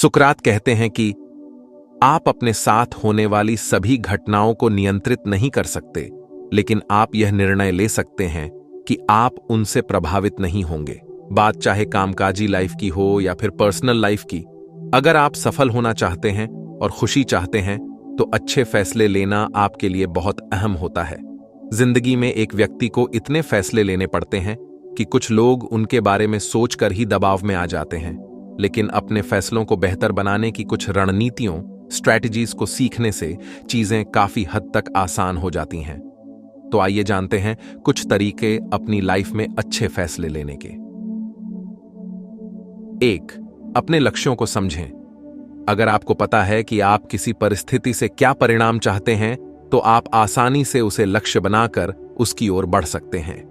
सुकरात कहते हैं कि आप अपने साथ होने वाली सभी घटनाओं को नियंत्रित नहीं कर सकते, लेकिन आप यह निर्णय ले सकते हैं कि आप उनसे प्रभावित नहीं होंगे। बात चाहे कामकाजी लाइफ की हो या फिर पर्सनल लाइफ की। अगर आप सफल होना चाहते हैं और खुशी चाहते हैं तो अच्छे फैसले लेना आपके लिए बहुत अहम होता है। जिंदगी में एक व्यक्ति को इतने फैसले लेने पड़ते हैं कि कुछ लोग उनके बारे में सोचकर ही दबाव में आ जाते हैं, लेकिन अपने फैसलों को बेहतर बनाने की कुछ रणनीतियों, स्ट्रैटेजीज को सीखने से चीजें काफी हद तक आसान हो जाती हैं। तो आइए जानते हैं कुछ तरीके अपनी लाइफ में अच्छे फैसले लेने के। 1. अपने लक्ष्यों को समझें। अगर आपको पता है कि आप किसी परिस्थिति से क्या परिणाम चाहते हैं, तो आप आसानी से उसे लक्ष्य बनाकर उसकी ओर बढ़ सकते हैं।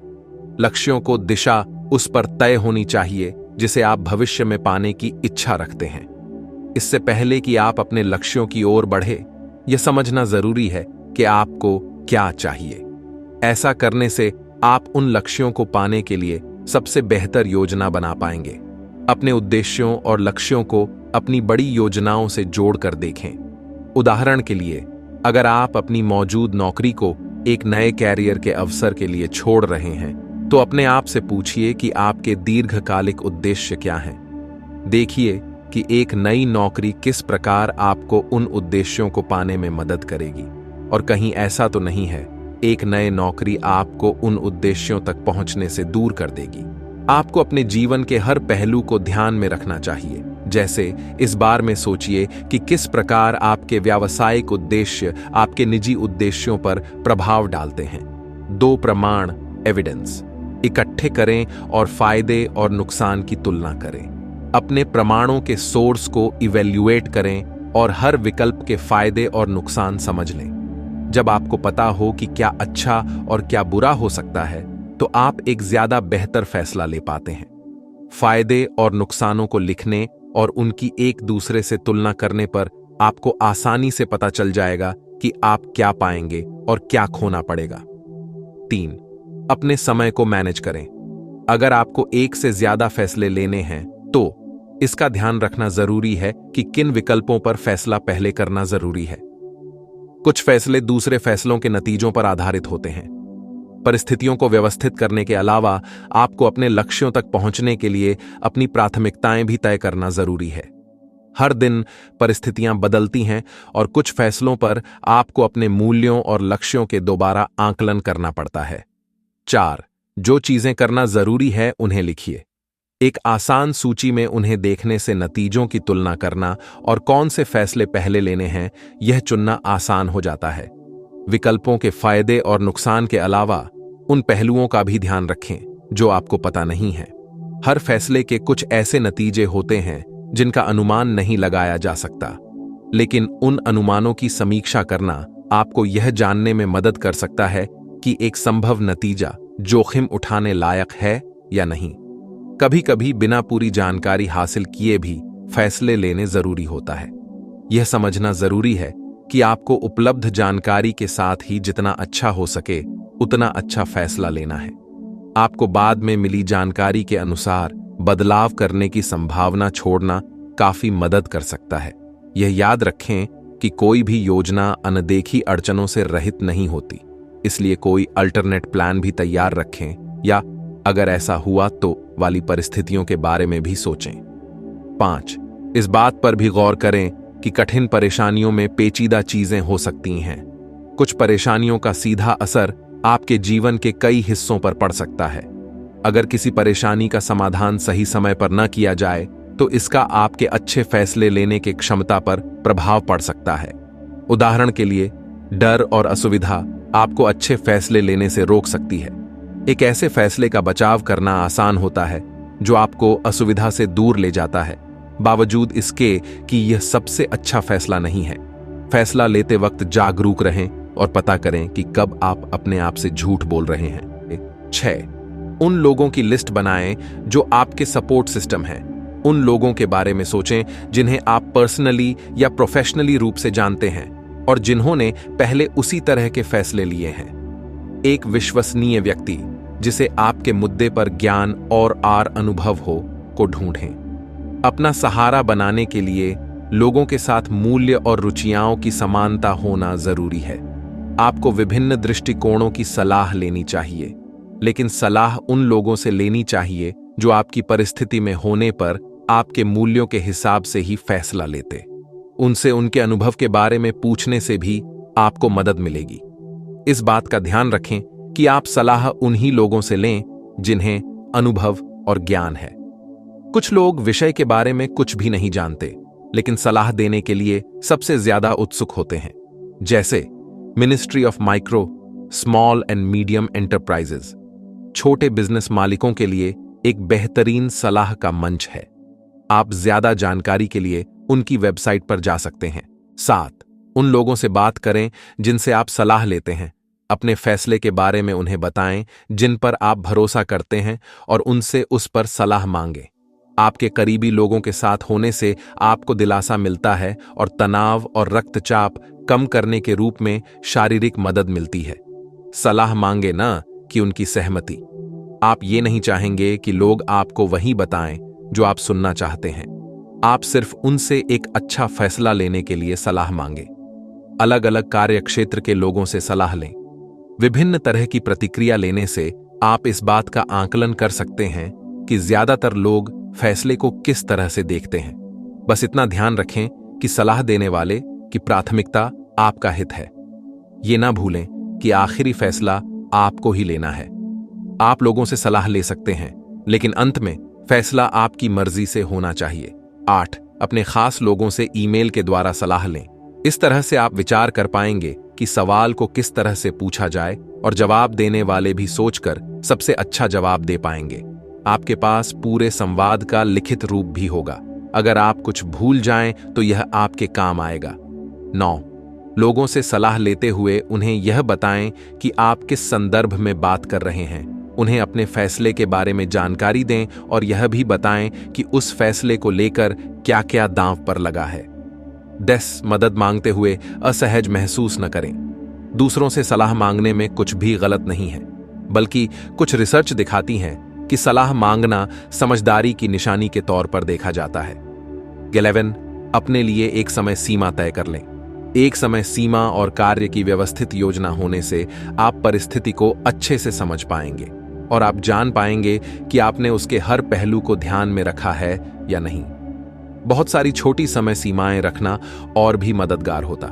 लक्ष्यों को दिशा उस पर तय होनी चाहिए जिसे आप भविष्य में पाने की इच्छा रखते हैं। इससे पहले कि आप अपने लक्ष्यों की ओर बढ़े, यह समझना जरूरी है कि आपको क्या चाहिए। ऐसा करने से आप उन लक्ष्यों को पाने के लिए सबसे बेहतर योजना बना पाएंगे। अपने उद्देश्यों और लक्ष्यों को अपनी बड़ी योजनाओं से जोड़कर देखें। उदाहरण के लिए, अगर आप अपनी मौजूद नौकरी को एक नए कैरियर के अवसर के लिए छोड़ रहे हैं, तो अपने आप से पूछिए कि आपके दीर्घकालिक उद्देश्य क्या हैं। देखिए कि एक नई नौकरी किस प्रकार आपको उन उद्देश्यों को पाने में मदद करेगी, और कहीं ऐसा तो नहीं है एक नई नौकरी आपको उन उद्देश्यों तक पहुंचने से दूर कर देगी। आपको अपने जीवन के हर पहलू को ध्यान में रखना चाहिए। जैसे इस बार में सोचिए कि किस प्रकार आपके व्यावसायिक उद्देश्य आपके निजी उद्देश्यों पर प्रभाव डालते हैं। 2 प्रमाण एविडेंस इकट्ठे करें और फायदे और नुकसान की तुलना करें। अपने प्रमाणों के सोर्स को इवैल्यूएट करें और हर विकल्प के फायदे और नुकसान समझ लें। जब आपको पता हो कि क्या अच्छा और क्या बुरा हो सकता है, तो आप एक ज्यादा बेहतर फैसला ले पाते हैं। फायदे और नुकसानों को लिखने और उनकी एक दूसरे से तुलना करने पर आपको आसानी से पता चल जाएगा कि आप क्या पाएंगे और क्या खोना पड़ेगा। 3. अपने समय को मैनेज करें। अगर आपको एक से ज्यादा फैसले लेने हैं, तो इसका ध्यान रखना जरूरी है कि किन विकल्पों पर फैसला पहले करना जरूरी है। कुछ फैसले दूसरे फैसलों के नतीजों पर आधारित होते हैं। परिस्थितियों को व्यवस्थित करने के अलावा आपको अपने लक्ष्यों तक पहुंचने के लिए अपनी प्राथमिकताएं भी तय करना जरूरी है। हर दिन परिस्थितियां बदलती हैं और कुछ फैसलों पर आपको अपने मूल्यों और लक्ष्यों के दोबारा आकलन करना पड़ता है। 4. जो चीजें करना जरूरी है उन्हें लिखिए। एक आसान सूची में उन्हें देखने से नतीजों की तुलना करना और कौन से फैसले पहले लेने हैं, यह चुनना आसान हो जाता है। विकल्पों के फायदे और नुकसान के अलावा उन पहलुओं का भी ध्यान रखें जो आपको पता नहीं है। हर फैसले के कुछ ऐसे नतीजे होते हैं जिनका अनुमान नहीं लगाया जा सकता, लेकिन उन अनुमानों की समीक्षा करना आपको यह जानने में मदद कर सकता है कि एक संभव नतीजा जोखिम उठाने लायक है या नहीं। कभी कभी बिना पूरी जानकारी हासिल किए भी फैसले लेने जरूरी होता है। यह समझना जरूरी है कि आपको उपलब्ध जानकारी के साथ ही जितना अच्छा हो सके उतना अच्छा फैसला लेना है। आपको बाद में मिली जानकारी के अनुसार बदलाव करने की संभावना छोड़ना काफी मदद कर सकता है। यह याद रखें कि कोई भी योजना अनदेखी अड़चनों से रहित नहीं होती, इसलिए कोई अल्टरनेट प्लान भी तैयार रखें या अगर ऐसा हुआ तो वाली परिस्थितियों के बारे में भी सोचें। 5. इस बात पर भी गौर करें कि कठिन परेशानियों में पेचीदा चीजें हो सकती हैं। कुछ परेशानियों का सीधा असर आपके जीवन के कई हिस्सों पर पड़ सकता है। अगर किसी परेशानी का समाधान सही समय पर न किया जाए, तो इसका आपके अच्छे फैसले लेने की क्षमता पर प्रभाव पड़ सकता है। उदाहरण के लिए, डर और असुविधा आपको अच्छे फैसले लेने से रोक सकती है। एक ऐसे फैसले का बचाव करना आसान होता है जो आपको असुविधा से दूर ले जाता है, बावजूद इसके कि यह सबसे अच्छा फैसला नहीं है। फैसला लेते वक्त जागरूक रहें और पता करें कि कब आप अपने आप से झूठ बोल रहे हैं। 6. उन लोगों की लिस्ट बनाएं जो आपके सपोर्ट सिस्टम हैं। उन लोगों के बारे में सोचें जिन्हें आप पर्सनली या प्रोफेशनली रूप से जानते हैं और जिन्होंने पहले उसी तरह के फैसले लिए हैं। एक विश्वसनीय व्यक्ति जिसे आपके मुद्दे पर ज्ञान और अनुभव हो को ढूंढें। अपना सहारा बनाने के लिए लोगों के साथ मूल्य और रुचियाओं की समानता होना जरूरी है। आपको विभिन्न दृष्टिकोणों की सलाह लेनी चाहिए, लेकिन सलाह उन लोगों से लेनी चाहिए जो आपकी परिस्थिति में होने पर आपके मूल्यों के हिसाब से ही फैसला लेते। उनसे उनके अनुभव के बारे में पूछने से भी आपको मदद मिलेगी। इस बात का ध्यान रखें कि आप सलाह उन्हीं लोगों से लें जिन्हें अनुभव और ज्ञान है। कुछ लोग विषय के बारे में कुछ भी नहीं जानते, लेकिन सलाह देने के लिए सबसे ज्यादा उत्सुक होते हैं। जैसे ministry of micro, small and medium enterprises छोटे बिजनेस मालिकों के लिए एक बेहतरीन सलाह का मंच है। आप ज्यादा जानकारी के लिए उनकी वेबसाइट पर जा सकते हैं। 7. उन लोगों से बात करें जिनसे आप सलाह लेते हैं। अपने फैसले के बारे में उन्हें बताएं जिन पर आप भरोसा करते हैं और उनसे उस पर सलाह मांगें। आपके करीबी लोगों के साथ होने से आपको दिलासा मिलता है और तनाव और रक्तचाप कम करने के रूप में शारीरिक मदद मिलती है। सलाह मांगे ना कि उनकी सहमति। आप ये नहीं चाहेंगे कि लोग आपको वही बताएं जो आप सुनना चाहते हैं। आप सिर्फ उनसे एक अच्छा फैसला लेने के लिए सलाह मांगे। अलग अलग कार्यक्षेत्र के लोगों से सलाह लें। विभिन्न तरह की प्रतिक्रिया लेने से आप इस बात का आकलन कर सकते हैं कि ज्यादातर लोग फैसले को किस तरह से देखते हैं। बस इतना ध्यान रखें कि सलाह देने वाले की प्राथमिकता आपका हित है। ये ना भूलें कि आखिरी फैसला आपको ही लेना है। आप लोगों से सलाह ले सकते हैं, लेकिन अंत में फैसला आपकी मर्जी से होना चाहिए। 8. अपने खास लोगों से ईमेल के द्वारा सलाह लें। इस तरह से आप विचार कर पाएंगे कि सवाल को किस तरह से पूछा जाए और जवाब देने वाले भी सोचकर सबसे अच्छा जवाब दे पाएंगे। आपके पास पूरे संवाद का लिखित रूप भी होगा। अगर आप कुछ भूल जाएं तो यह आपके काम आएगा। 9. लोगों से सलाह लेते हुए उन्हें यह बताएं कि आप किस संदर्भ में बात कर रहे हैं। उन्हें अपने फैसले के बारे में जानकारी दें और यह भी बताएं कि उस फैसले को लेकर क्या क्या दांव पर लगा है। 10. मदद मांगते हुए असहज महसूस न करें। दूसरों से सलाह मांगने में कुछ भी गलत नहीं है, बल्कि कुछ रिसर्च दिखाती है कि सलाह मांगना समझदारी की निशानी के तौर पर देखा जाता है। 11. अपने लिए एक समय सीमा तय कर लें। एक समय सीमा और कार्य की व्यवस्थित योजना होने से आप परिस्थिति को अच्छे से समझ पाएंगे और आप जान पाएंगे कि आपने उसके हर पहलू को ध्यान में रखा है या नहीं। बहुत सारी छोटी समय सीमाएं रखना और भी मददगार होता,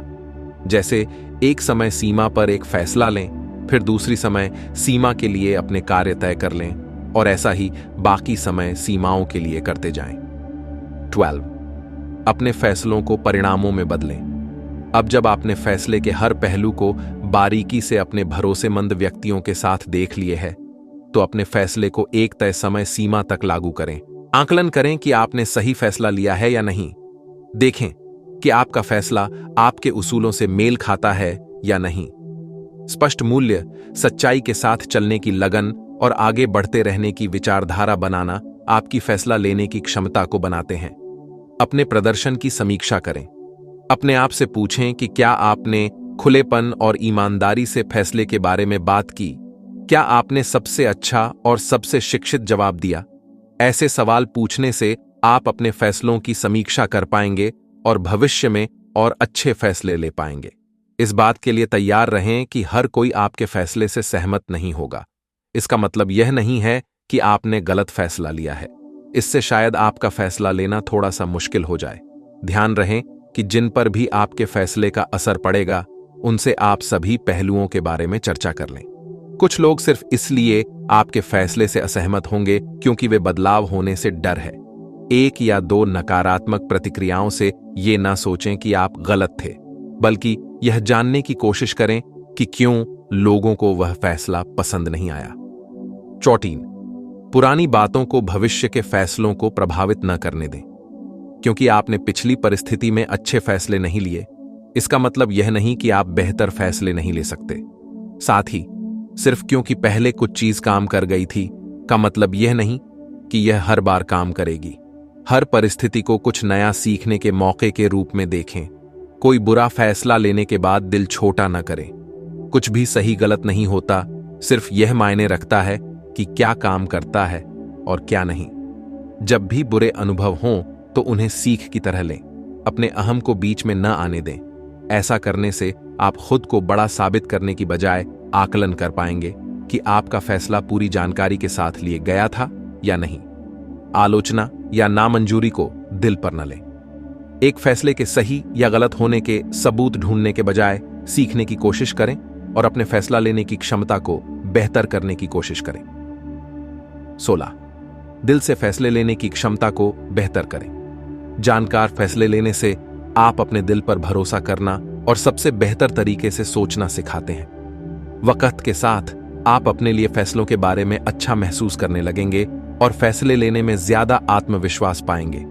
जैसे एक समय सीमा पर एक फैसला लें, फिर दूसरी समय सीमा के लिए अपने कार्य तय कर लें और ऐसा ही बाकी समय सीमाओं के लिए करते जाएं। 12. अपने फैसलों को परिणामों में बदलें। अब जब आपने फैसले के हर पहलू को बारीकी से अपने भरोसेमंद व्यक्तियों के साथ देख लिए है, तो अपने फैसले को एक तय समय सीमा तक लागू करें। आकलन करें कि आपने सही फैसला लिया है या नहीं। देखें कि आपका फैसला आपके उसूलों से मेल खाता है या नहीं। स्पष्ट मूल्य, सच्चाई के साथ चलने की लगन और आगे बढ़ते रहने की विचारधारा बनाना आपकी फैसला लेने की क्षमता को बनाते हैं। अपने प्रदर्शन की समीक्षा करें। अपने आप से पूछें कि क्या आपने खुलेपन और ईमानदारी से फैसले के बारे में बात की। क्या आपने सबसे अच्छा और सबसे शिक्षित जवाब दिया। ऐसे सवाल पूछने से आप अपने फैसलों की समीक्षा कर पाएंगे और भविष्य में और अच्छे फैसले ले पाएंगे। इस बात के लिए तैयार रहें कि हर कोई आपके फैसले से सहमत नहीं होगा। इसका मतलब यह नहीं है कि आपने गलत फैसला लिया है। इससे शायद आपका फैसला लेना थोड़ा सा मुश्किल हो जाए। ध्यान रहे कि जिन पर भी आपके फैसले का असर पड़ेगा, उनसे आप सभी पहलुओं के बारे में चर्चा कर लें। कुछ लोग सिर्फ इसलिए आपके फैसले से असहमत होंगे क्योंकि वे बदलाव होने से डर है। 1 या 2 नकारात्मक प्रतिक्रियाओं से ये ना सोचें कि आप गलत थे, बल्कि यह जानने की कोशिश करें कि क्यों लोगों को वह फैसला पसंद नहीं आया। 14. पुरानी बातों को भविष्य के फैसलों को प्रभावित न करने दें। क्योंकि आपने पिछली परिस्थिति में अच्छे फैसले नहीं लिए, इसका मतलब यह नहीं कि आप बेहतर फैसले नहीं ले सकते। साथ ही सिर्फ क्योंकि पहले कुछ चीज काम कर गई थी का मतलब यह नहीं कि यह हर बार काम करेगी। हर परिस्थिति को कुछ नया सीखने के मौके के रूप में देखें। कोई बुरा फैसला लेने के बाद दिल छोटा न करें। कुछ भी सही गलत नहीं होता, सिर्फ यह मायने रखता है कि क्या काम करता है और क्या नहीं। जब भी बुरे अनुभव हों तो उन्हें सीख की तरह लें। अपने अहम को बीच में न आने दें। ऐसा करने से आप खुद को बड़ा साबित करने की बजाय आकलन कर पाएंगे कि आपका फैसला पूरी जानकारी के साथ लिए गया था या नहीं। आलोचना या नामंजूरी को दिल पर न लें। एक फैसले के सही या गलत होने के सबूत ढूंढने के बजाय सीखने की कोशिश करें और अपने फैसला लेने की क्षमता को बेहतर करने की कोशिश करें। 16. दिल से फैसले लेने की क्षमता को बेहतर करें। जानकार फैसले लेने से आप अपने दिल पर भरोसा करना और सबसे बेहतर तरीके से सोचना सिखाते हैं। वक्त के साथ आप अपने लिए फैसलों के बारे में अच्छा महसूस करने लगेंगे और फैसले लेने में ज्यादा आत्मविश्वास पाएंगे।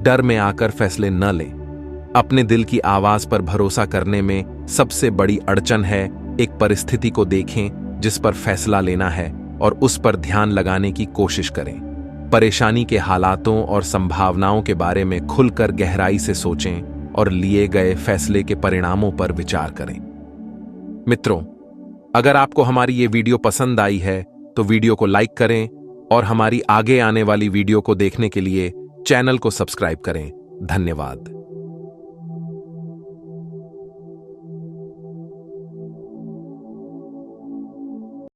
डर में आकर फैसले न लें। अपने दिल की आवाज पर भरोसा करने में सबसे बड़ी अड़चन है एक परिस्थिति को देखें जिस पर फैसला लेना है और उस पर ध्यान लगाने की कोशिश करें। परेशानी के हालातों और संभावनाओं के बारे में खुलकर गहराई से सोचें और लिए गए फैसले के परिणामों पर विचार करें। मित्रों, अगर आपको हमारी ये वीडियो पसंद आई है तो वीडियो को लाइक करें और हमारी आगे आने वाली वीडियो को देखने के लिए चैनल को सब्सक्राइब करें। धन्यवाद।